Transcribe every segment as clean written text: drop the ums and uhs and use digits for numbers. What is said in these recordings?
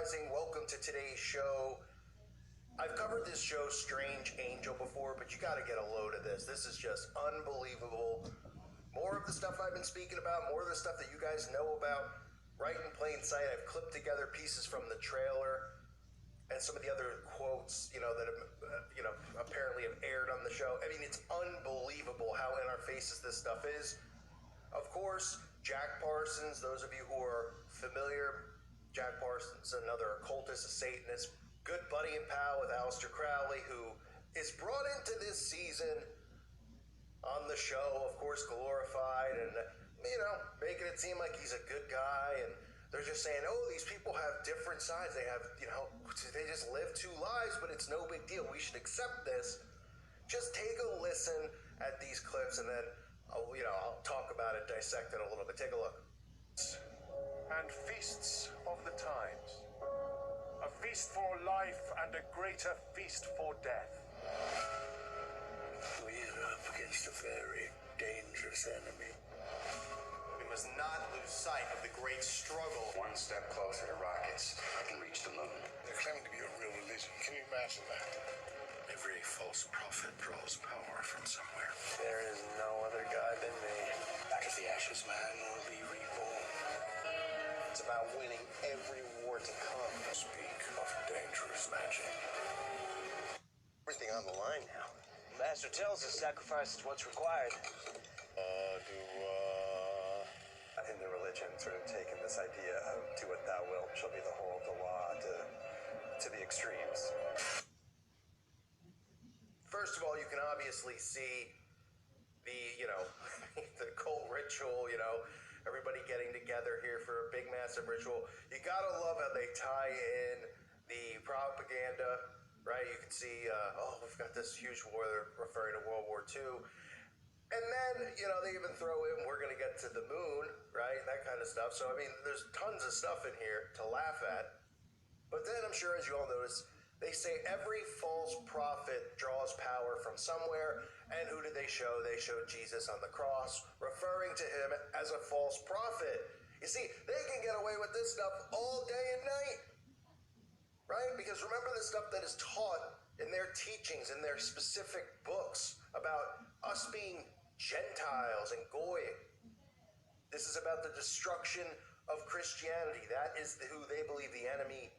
Rising. Welcome to today's show. I've covered this show, Strange Angel, before, but you got to get a load of this. This is just unbelievable. More of the stuff I've been speaking about, more of the stuff that you guys know about, right in plain sight. I've clipped together pieces from the trailer and some of the other quotes, that have, apparently have aired on the show. I mean, it's unbelievable how in our faces this stuff is. Of course, Jack Parsons, those of you who are familiar, Jack Parsons, another occultist, a Satanist, good buddy and pal with Aleister Crowley, who is brought into this season on the show, of course, glorified and, making it seem like he's a good guy. And they're just saying, oh, these people have different sides. They have, they just live two lives, but it's no big deal. We should accept this. Just take a listen at these clips and then, I'll talk about it, dissect it a little bit. Take a look. And feasts of the times. A feast for life and a greater feast for death. We are up against a very dangerous enemy. We must not lose sight of the great struggle. One step closer to rockets. I can reach the moon. They're claiming to be a real religion. Can you imagine that? Every false prophet draws power from somewhere. There is no other God than me. Back of the ashes, man will be reborn. It's about winning every war to come. Speak of dangerous magic. Everything on the line now. Master tells us sacrifice is what's required. In the religion, sort of taken this idea of do what thou wilt shall be the whole of the law to the extremes. First of all, you can obviously see the, the cult ritual, everybody getting together here for a big massive ritual. You gotta love how they tie in the propaganda, right? You can see, we've got this huge war, they're referring to World War II. And then, they even throw in, we're going to get to the moon, right? That kind of stuff. So, I mean, there's tons of stuff in here to laugh at. But then I'm sure, as you all notice, they say every false prophet draws power from somewhere. And who did they show? They showed Jesus on the cross, referring to him as a false prophet. You see, they can get away with this stuff all day and night, right? Because remember the stuff that is taught in their teachings, in their specific books about us being Gentiles and Goy. This is about the destruction of Christianity. That is who they believe the enemy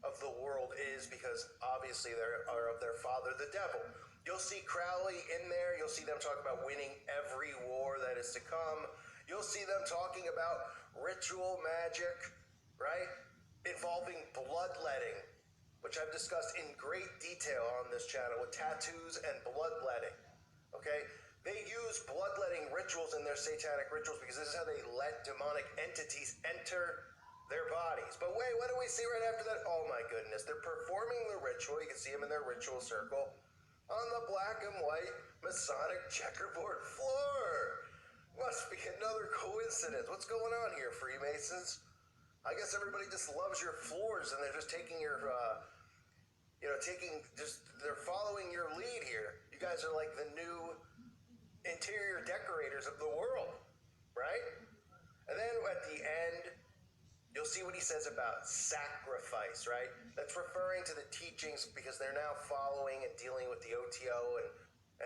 of the world is, because obviously they are of their father, the devil. You'll see Crowley in there. You'll see them talk about winning every war that is to come. You'll see them talking about ritual magic, right? Involving bloodletting, which I've discussed in great detail on this channel with tattoos and bloodletting, okay? They use bloodletting rituals in their satanic rituals because this is how they let demonic entities enter their bodies. But wait, what do we see right after that? Oh my goodness, they're performing the ritual. You can see them in their ritual circle on the black and white Masonic checkerboard floor. Must be another coincidence. What's going on here, Freemasons? I guess everybody just loves your floors and they're just taking your, they're following your lead here. You guys are like the new interior decorators of the world, right? And then at the end, you'll see what he says about sacrifice, right? That's referring to the teachings because they're now following and dealing with the OTO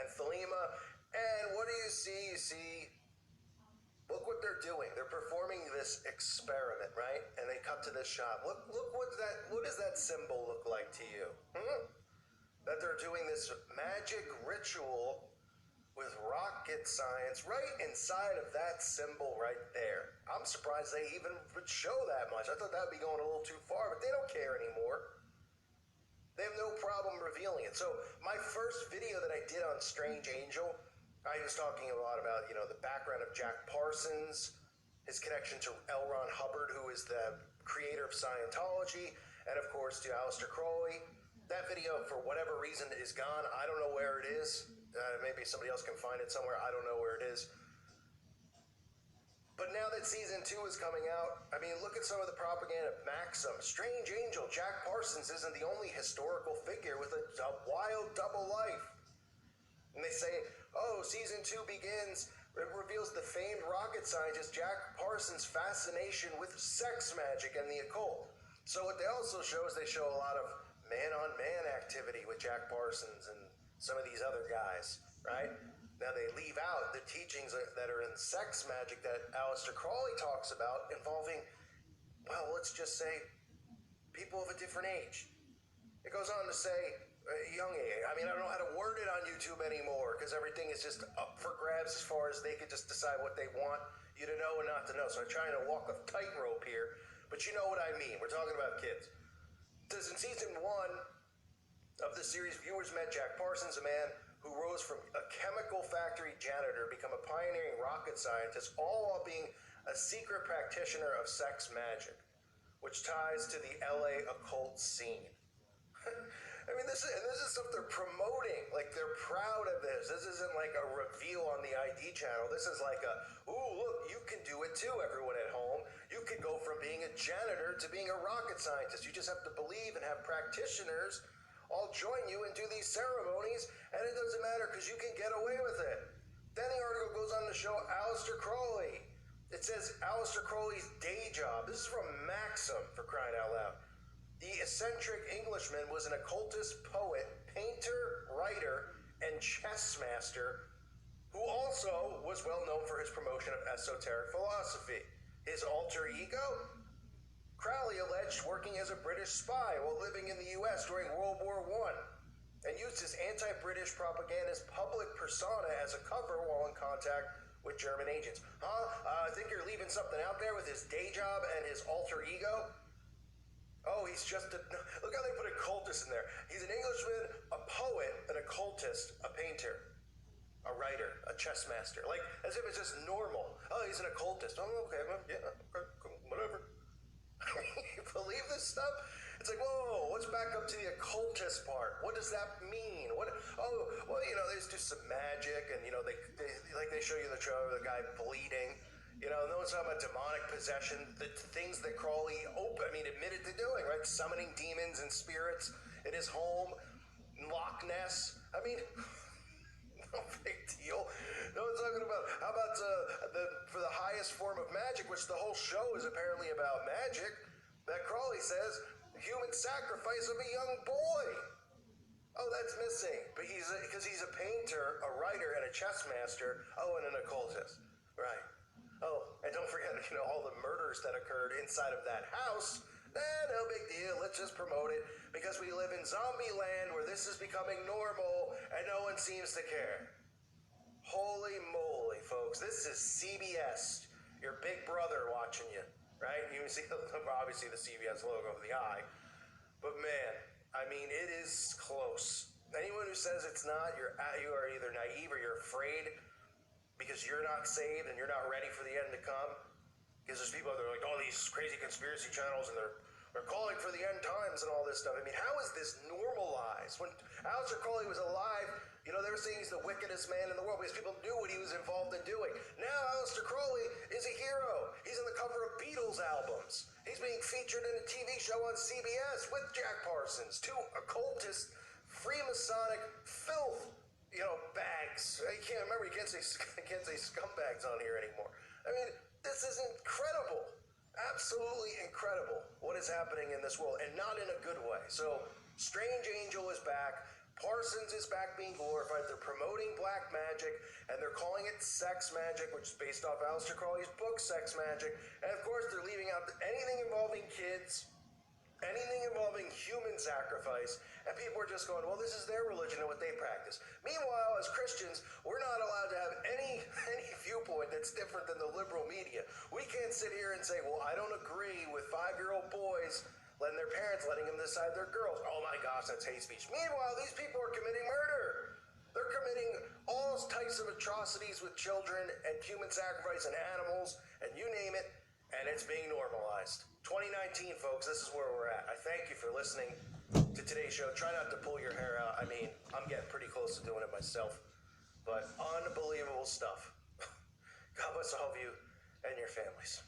and Thelema. And what do you see? You see, look what they're doing. They're performing this experiment, right? And they cut to this shot. Look what does that symbol look like to you? That they're doing this magic ritual with rocket science right inside of that symbol right there. I'm surprised they even would show that much. I thought that would be going a little too far, but they don't care anymore. They have no problem revealing it. So my first video that I did on Strange Angel, I was talking a lot about, the background of Jack Parsons, his connection to L. Ron Hubbard, who is the creator of Scientology, and of course to Aleister Crowley. That video, for whatever reason, is gone. I don't know where it is. Maybe somebody else can find it somewhere. I don't know where it is. But now that season 2 is coming out, I mean, look at some of the propaganda. Maxim, Strange Angel, Jack Parsons isn't the only historical figure with a wild double life. And they say, oh, season 2 begins, it reveals the famed rocket scientist Jack Parsons' fascination with sex magic and the occult. So what they also show is they show a lot of man-on-man activity with Jack Parsons and some of these other guys, right? Now they leave out the teachings that are in sex magic that Aleister Crowley talks about involving, well, let's just say, people of a different age. It goes on to say, young age. I mean, I don't know how to word it on YouTube anymore because everything is just up for grabs as far as they could just decide what they want you to know and not to know. So I'm trying to walk a tightrope here, but you know what I mean. We're talking about kids. Because in season 1 of the series, viewers met Jack Parsons, a man who rose from a chemical factory janitor, become a pioneering rocket scientist, all while being a secret practitioner of sex magic, which ties to the LA occult scene. I mean, this is stuff they're promoting. Like, they're proud of this. This isn't like a reveal on the ID channel. This is like a, ooh, look, you can do it too, everyone at home. You can go from being a janitor to being a rocket scientist. You just have to believe and have practitioners all join you and do these ceremonies, and it doesn't matter because you can get away with it. Then the article goes on to show Aleister Crowley. It says Aleister Crowley's day job. This is from Maxim, for crying out loud. The eccentric Englishman was an occultist, poet, painter, writer, and chess master who also was well known for his promotion of esoteric philosophy. His alter ego? Crowley alleged working as a British spy while living in the U.S. during World War I and used his anti-British propagandist public persona as a cover while in contact with German agents. I think you're leaving something out there with his day job and his alter ego? Oh, he's just a... Look how they put occultist in there. He's an Englishman, a poet, an occultist, a painter, a writer, a chess master. Like, as if it's just normal. Oh, he's an occultist. Oh, okay, well, yeah, okay, cool, whatever. You believe this stuff? It's like, whoa, let's back up to the occultist part. What does that mean? What? Oh, well, you know, they just do some magic, and, you know, they show you the trailer of the guy bleeding. You know, no one's talking about demonic possession, the things that Crowley admitted to doing, right? Summoning demons and spirits in his home, Loch Ness. I mean, no big deal. No one's talking about, how about for the highest form of magic, which the whole show is apparently about magic, that Crowley says, human sacrifice of a young boy. Oh, that's missing. But because he's a painter, a writer, and a chess master. Oh, and an occultist. Right. Oh, and don't forget, you know, all the murders that occurred inside of that house. No big deal. Let's just promote it because we live in zombie land where this is becoming normal and no one seems to care. Holy moly, folks. This is CBS, your big brother watching you, right? You can see, obviously, the CBS logo of the eye. But, man, I mean, it is close. Anyone who says it's not, you are either naive or you're afraid because you're not saved and you're not ready for the end to come. Because there's people that are like, oh, these crazy conspiracy channels, and they're calling for the end times and all this stuff. I mean, how is this normalized? When Aleister Crowley was alive, you know, they were saying he's the wickedest man in the world because people knew what he was involved in doing. Now Aleister Crowley is a hero. He's on the cover of Beatles albums. He's being featured in a TV show on CBS with Jack Parsons, two occultist, Freemasonic filth, you know, bags. I can't remember. I can't say scumbags on here anymore. I mean, this is incredible. Absolutely incredible what is happening in this world, and not in a good way. So, Strange Angel is back. Parsons is back being glorified. They're promoting black magic, and they're calling it sex magic, which is based off Aleister Crowley's book, Sex Magic. And, of course, they're leaving out anything involving kids, anything involving human sacrifice, and people are just going, well, this is their religion and what they practice. Meanwhile, as Christians, we're not allowed to have any viewpoint that's different than the liberal media. We can't sit here and say, well, I don't agree with 5-year-old boys letting their parents letting them decide their girls. Oh my gosh, that's hate speech. Meanwhile, these people are committing murder. They're committing all types of atrocities with children and human sacrifice and animals and you name it, and it's being normalized. 2019, folks, this is where we're at. I thank you for listening to today's show. Try not to pull your hair out. I mean, I'm getting pretty close to doing it myself, but unbelievable stuff. God bless all of you and your families.